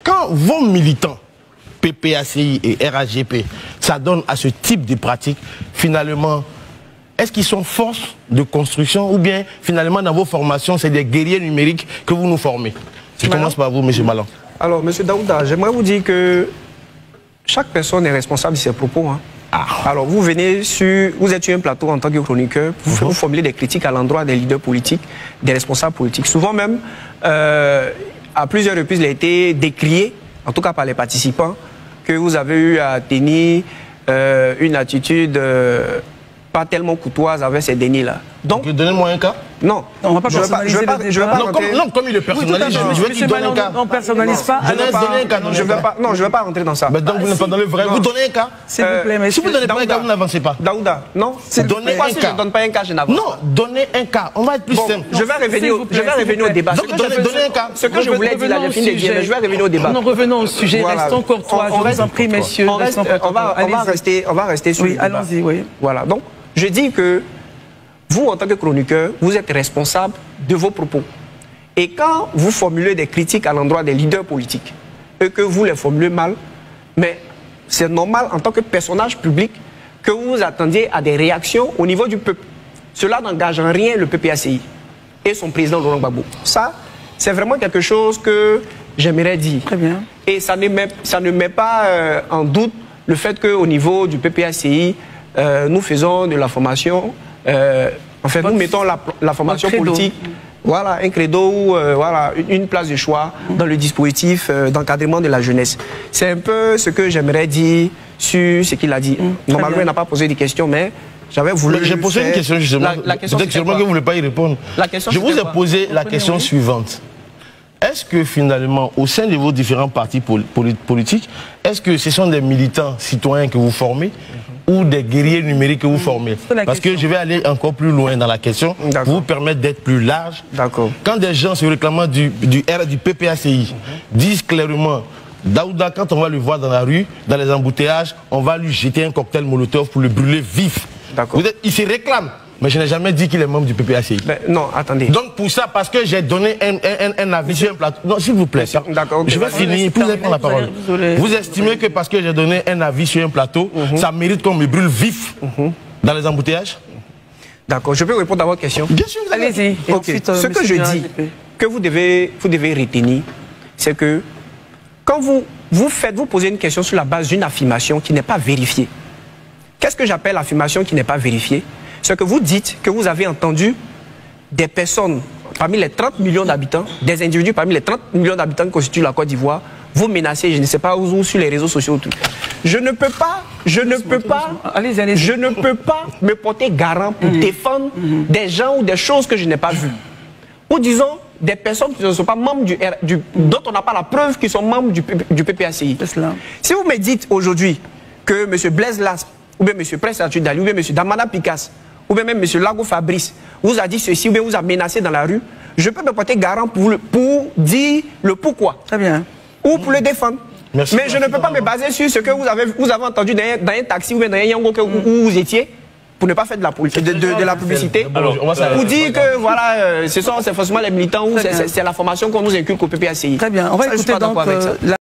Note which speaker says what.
Speaker 1: quand vos militants, PPACI et RAGP, s'adonnent à ce type de pratique, finalement, est-ce qu'ils sont force de construction ou bien finalement dans vos formations, c'est des guerriers numériques que vous nous formez? Je commence par vous, M. Malan.
Speaker 2: Alors, M. Daouda, j'aimerais vous dire que chaque personne est responsable de ses propos. Hein. Alors, vous êtes sur un plateau en tant que chroniqueur, vous formulez des critiques à l'endroit des leaders politiques, des responsables politiques. Souvent même, à plusieurs reprises, il a été décrié, en tout cas par les participants, que vous avez eu à tenir une attitude pas tellement courtoise avec ces derniers-là. Donc,
Speaker 1: donnez-moi un cas.
Speaker 2: Non,
Speaker 3: on va pas personnaliser le débat.
Speaker 1: Non, comme il est personnaliste, je vais dire donner un cas.
Speaker 3: On ne personnalise pas.
Speaker 2: Non, je ne vais pas rentrer dans ça.
Speaker 1: Mais donc vous n'êtes pas dans le vrai. Vous donnez un cas.
Speaker 3: S'il vous plaît, mais
Speaker 1: si vous ne donnez pas un cas, vous n'avancez pas.
Speaker 2: Daouda, non.
Speaker 1: Donnez un cas.
Speaker 2: Si je ne donne pas un cas, je n'avance pas.
Speaker 1: Non, donnez un cas. On va être plus simple.
Speaker 2: Je vais revenir au débat.
Speaker 1: Donc donnez un cas.
Speaker 2: Ce que je voulais dire à la fin des dieux, mais je vais revenir au débat.
Speaker 3: Nous revenons au sujet. Restons courtois. Je vous en prie, messieurs.
Speaker 2: On va rester sur le débat.
Speaker 3: Allons-y, oui.
Speaker 2: Voilà. Donc, je dis que vous, en tant que chroniqueur, vous êtes responsable de vos propos. Et quand vous formulez des critiques à l'endroit des leaders politiques, et que vous les formulez mal, mais c'est normal en tant que personnage public que vous vous attendiez à des réactions au niveau du peuple. Cela n'engage en rien le PPACI et son président Laurent Gbagbo. Ça, c'est vraiment quelque chose que j'aimerais dire.
Speaker 3: Très bien.
Speaker 2: Et ça ne met pas en doute le fait qu'au niveau du PPACI, nous faisons de la formation, enfin nous mettons la formation politique, voilà, un credo ou voilà, une place de choix dans le dispositif d'encadrement de la jeunesse. C'est un peu ce que j'aimerais dire sur ce qu'il a dit. Normalement, il n'a pas posé de questions, mais j'avais voulu...
Speaker 1: J'ai posé une question justement, peut-être sûrement que vous ne voulez pas y répondre. Je vous ai posé la question suivante. Est-ce que finalement, au sein de vos différents partis politiques, est-ce que ce sont des militants citoyens que vous formez ou des guerriers numériques que vous formez? Parce que je vais aller encore plus loin dans la question pour vous permettre d'être plus large. Quand des gens se réclamant du PPACI disent clairement, Daouda, quand on va le voir dans la rue, dans les embouteillages, on va lui jeter un cocktail Molotov pour le brûler vif. Il se réclame. Mais je n'ai jamais dit qu'il est membre du PPACI.
Speaker 2: Non, attendez.
Speaker 1: Donc pour ça, parce que j'ai donné un avis sur un plateau... Non, s'il vous plaît. Je vais finir, puis vous allez prendre la parole. Vous estimez que parce que j'ai donné un avis sur un plateau, ça mérite qu'on me brûle vif dans les embouteillages?
Speaker 2: D'accord, je peux répondre à votre question?
Speaker 1: Bien sûr.
Speaker 3: Allez-y.
Speaker 2: Ce que je dis, que vous devez retenir, c'est que quand vous posez une question sur la base d'une affirmation qui n'est pas vérifiée. Qu'est-ce que j'appelle affirmation qui n'est pas vérifiée? C'est que vous dites que vous avez entendu des personnes parmi les 30 millions d'habitants, des individus parmi les 30 millions d'habitants qui constituent la Côte d'Ivoire, vous menacer, je ne sais pas où sur les réseaux sociaux. Je ne peux pas me porter garant pour défendre des gens ou des choses que je n'ai pas vues. Ou disons, des personnes qui ne sont pas membres dont on n'a pas la preuve qu'ils sont membres du PPACI. Si vous me dites aujourd'hui que M. Blaise Lasp, ou bien M. Prince Arthur Dali, ou bien M. Damana Picasse, ou bien même M. Lago Fabrice, vous a dit ceci, ou bien vous a menacé dans la rue, je peux me porter garant pour dire le pourquoi.
Speaker 3: Très bien.
Speaker 2: Ou pour le défendre.
Speaker 1: Merci.
Speaker 2: Mais je ne peux pas me baser sur ce que vous avez entendu dans un taxi ou bien dans un yango où vous étiez, pour ne pas faire de la publicité. Pour dire que voilà, c'est forcément les militants ou c'est la formation qu'on nous inculque au PPACI.
Speaker 3: Très bien. On va écouter donc